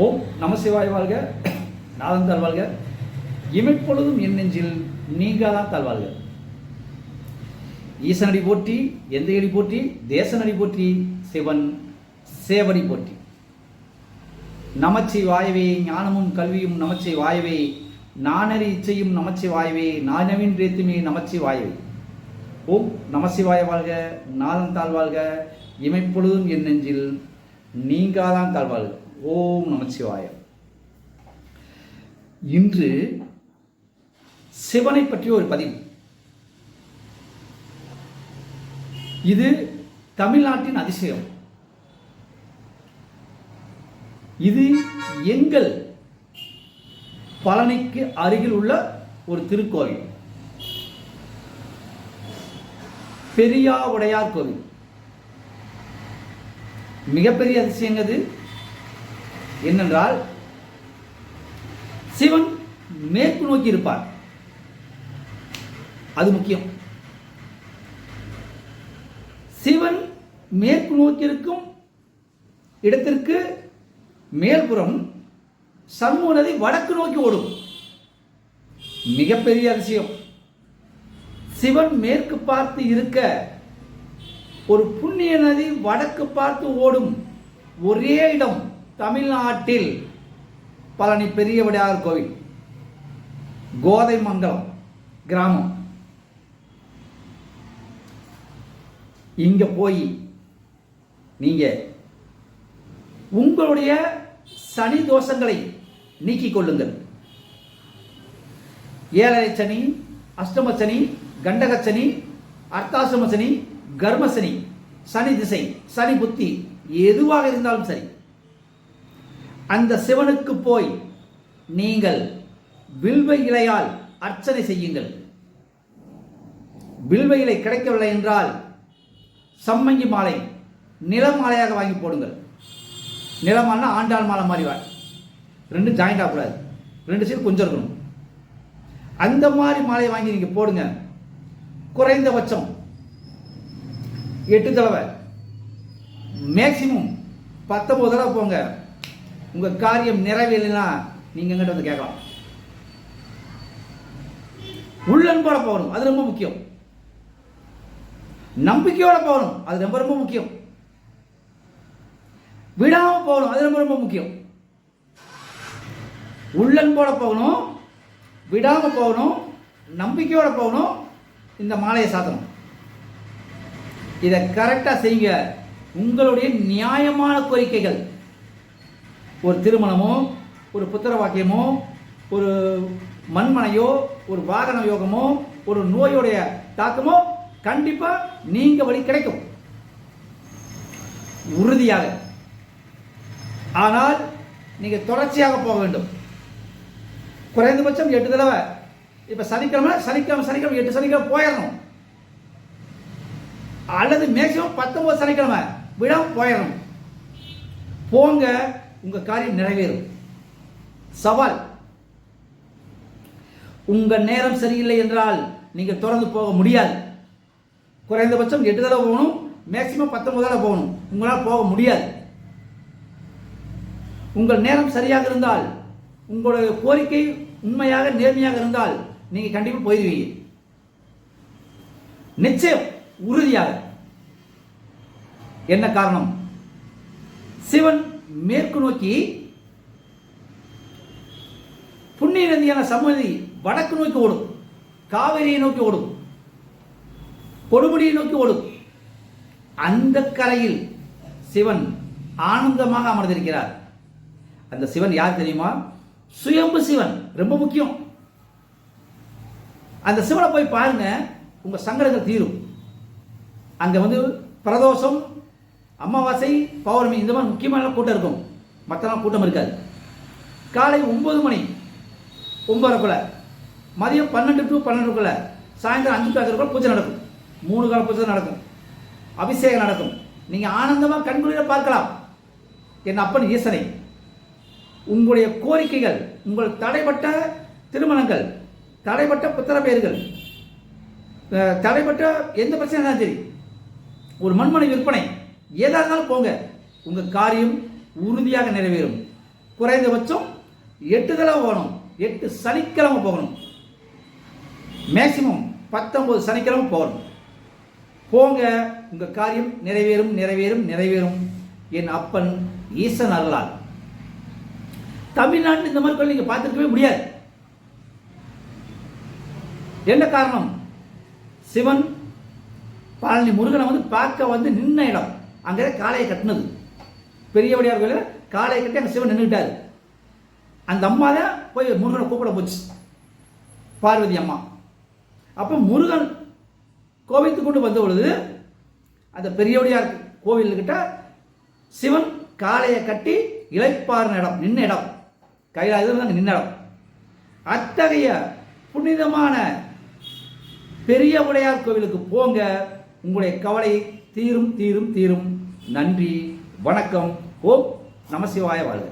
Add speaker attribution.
Speaker 1: ஓம் நமசிவாய வாழ்க, நாதன் தாழ்வாழ்க, இமைப்பொழுதும் என் நெஞ்சில் நீங்காதான் தாழ்வாழ்க. ஈசனடி போற்றி, எந்தையடி போற்றி, தேசனடி போற்றி, சிவன் சேவடி போற்றி. நமச்சிவாயவே, ஞானமும் கல்வியும் நமச்சிவாயவே, நானறி இச்சையும் நமச்சிவாயவே, நானவின் ரேத்துமே நமச்சிவாயவே. ஓம் நமசிவாய வாழ்க, நாதன் தாழ்வாழ்க, இமைப்பொழுதும் என் நெஞ்சில் நீங்காதான் தாழ்வாழ்க. ஓம் நமச்சிவாய. இன்று சிவனை பற்றிய ஒரு பதிவு. இது தமிழ்நாட்டின் அதிசயம். இது எங்கள் பழனிக்கு அருகில் உள்ள ஒரு திருக்கோவில், பெரியாவுடையார் கோவில். மிகப்பெரிய அதிசயங்கிறது என்னென்றால், சிவன் மேற்கு நோக்கி இருப்பார். அது முக்கியம். சிவன் மேற்கு நோக்கி இருக்கும் இடத்திற்கு மேல்புறம் சண்முக நதி வடக்கு நோக்கி ஓடும். மிகப்பெரிய அதிசயம். சிவன் மேற்கு பார்த்து இருக்க ஒரு புண்ணிய நதி வடக்கு பார்த்து ஓடும் ஒரே இடம் தமிழ்நாட்டில் பழனி பெரியவுடையார் கோவில், கோதைமங்கலம் கிராமம். இங்க போய் நீங்க உங்களுடைய சனி தோஷங்களை நீக்கிக் கொள்ளுங்கள். ஏழரை சனி, அஷ்டம சனி, கண்டக சனி, அர்த்தாசிரம சனி, கர்மசனி, சனி திசை, சனி புத்தி எதுவாக இருந்தாலும் சரி, அந்த சிவனுக்கு போய் நீங்கள் வில்வ இலையால் அர்ச்சனை செய்யுங்கள். வில்வ இலை கிடைக்கவில்லை என்றால் சம்மங்கி மாலை, நில மாலையாக வாங்கி போடுங்கள். நிலமானா ஆண்டாள் மாலை மாதிரி ரெண்டும் ஜாயிண்ட் ஆகக்கூடாது, ரெண்டு சைடு கொஞ்சம் இருக்கணும். அந்த மாதிரி மாலையை வாங்கி நீங்க போடுங்க. குறைந்தபட்சம் 8 தடவை, மேக்சிமம் 19 தடவை போங்க. உங்க காரியம் நிறைவேறலைன்னா நீங்க எங்கிட்ட வந்து கேட்கலாம். உள்ளன்போட போகணும், அது ரொம்ப முக்கியம். நம்பிக்கையோட போகணும், அது ரொம்ப ரொம்ப முக்கியம். விடாம போகணும், அது ரொம்ப ரொம்ப முக்கியம். உள்ளன்போட போகணும், விடாம போகணும், நம்பிக்கையோட போகணும். இந்த மாலையை சாத்தணும். இதை கரெக்டா செய்யுங்க. உங்களுடைய நியாயமான கோரிக்கைகள், ஒரு திருமணமோ, ஒரு புத்திர வாக்கியமோ, ஒரு மண்மனையோ, ஒரு வாகன யோகமோ, ஒரு நோயுடைய தாக்கமோ கண்டிப்பா நீங்க வழி கிடைக்கும், உறுதியாக. ஆனால் நீங்க தொடர்ச்சியாக போக வேண்டும். குறைந்தபட்சம் 8 தடவை. இப்ப சனிக்கிழமை 8 சனிக்கிழமை போயிடணும், அல்லது மேக்சிமம் 19 சனிக்கிழமை விடாம போயிடணும். போங்க, உங்க காரியம் நிறைவேறும். சவால். உங்க நேரம் சரியில்லை என்றால் நீங்க தொடர்ந்து போக முடியாது. குறைந்தபட்சம் 8 தடவை போகணும், மேக்சிமம் 19 தடவை போகணும். உங்களால் போக முடியாது. உங்கள் நேரம் சரியாக இருந்தால், உங்களுடைய கோரிக்கை உண்மையாக நேர்மையாக இருந்தால் நீங்க கண்டிப்பா போயிடுவீங்க. நிச்சயம், உறுதியாக. என்ன காரணம்? சிவன் மேற்கு நோக்கி, புண்ணிய நதியான சமநதி வடக்கு நோக்கி ஓடும், காவிரியை நோக்கி ஓடும், கொடுமுடியை நோக்கி ஓடும். அந்த கரையில் சிவன் ஆனந்தமாக அமர்ந்திருக்கிறார். அந்த சிவன் யார் தெரியுமா? சுயம்பு சிவன். ரொம்ப முக்கியம். அந்த சிவனை போய் பாருங்க, உங்க சங்கடங்கள் தீரும். அங்க வந்து பிரதோஷம், அமாவாசை, பௌர்ணமி, இந்த மாதிரி முக்கியமான கூட்டம் இருக்கும். மற்ற கூட்டம் இருக்காது. காலை 9 மணி 9:30, மதியம் 12 to 12, சாயந்தரம் 5 to 5 பூஜை நடக்கும். 3 கால பூஜை நடக்கும், அபிஷேகம் நடக்கும். நீங்க ஆனந்தமா கண்குளிர பார்க்கலாம் என் அப்பன் ஈசனை. உங்களுடைய கோரிக்கைகள், உங்கள் தடைப்பட்ட திருமணங்கள், தடைப்பட்ட புத்திர பெயர்கள், தடைப்பட்ட எந்த பிரச்சனை இருந்தாலும் சரி, ஒரு மண்மனை விற்பனை, ஏதா இருந்தாலும் போங்க, உங்க காரியம் உறுதியாக நிறைவேறும். குறைந்தபட்சம் 8 தடவை போகணும். 8 சனிக்கிழமை போகணும். மேக்சிமம் 19 சனிக்கிழமை போகணும். போங்க, உங்கள் காரியம் நிறைவேறும் நிறைவேறும் நிறைவேறும். என் அப்பன் ஈசன் அருளால். தமிழ்நாட்டில் இந்த மாதிரி கோயில் நீங்கள் பார்த்துருக்கவே முடியாது. என்ன காரணம்? சிவன் பழனி முருகனை வந்து பார்க்க வந்து நின்ன இடம். அங்கே காளையை கட்டினது. பெரியவடியார் கோயில் காளையை கட்டி அங்கே சிவன் நின்றுட்டாரு. அந்த அம்மா தான் போய் முருகனை கூப்பிட போச்சு, பார்வதி அம்மா. அப்போ முருகன் கோவித்து கொண்டு வந்த பொழுது அந்த பெரியவடியார் கோவில்கிட்ட சிவன் காளையை கட்டி இளைப்பாறின இடம், நின்ன இடம், கைலாயத்தில் நின்ன இடம். அத்தகைய புனிதமான பெரிய உடையார் கோவிலுக்கு போங்க, உங்களுடைய கவலை தீரும் தீரும் தீரும். நன்றி, வணக்கம். ஓம் நமசிவாய வாழ்க.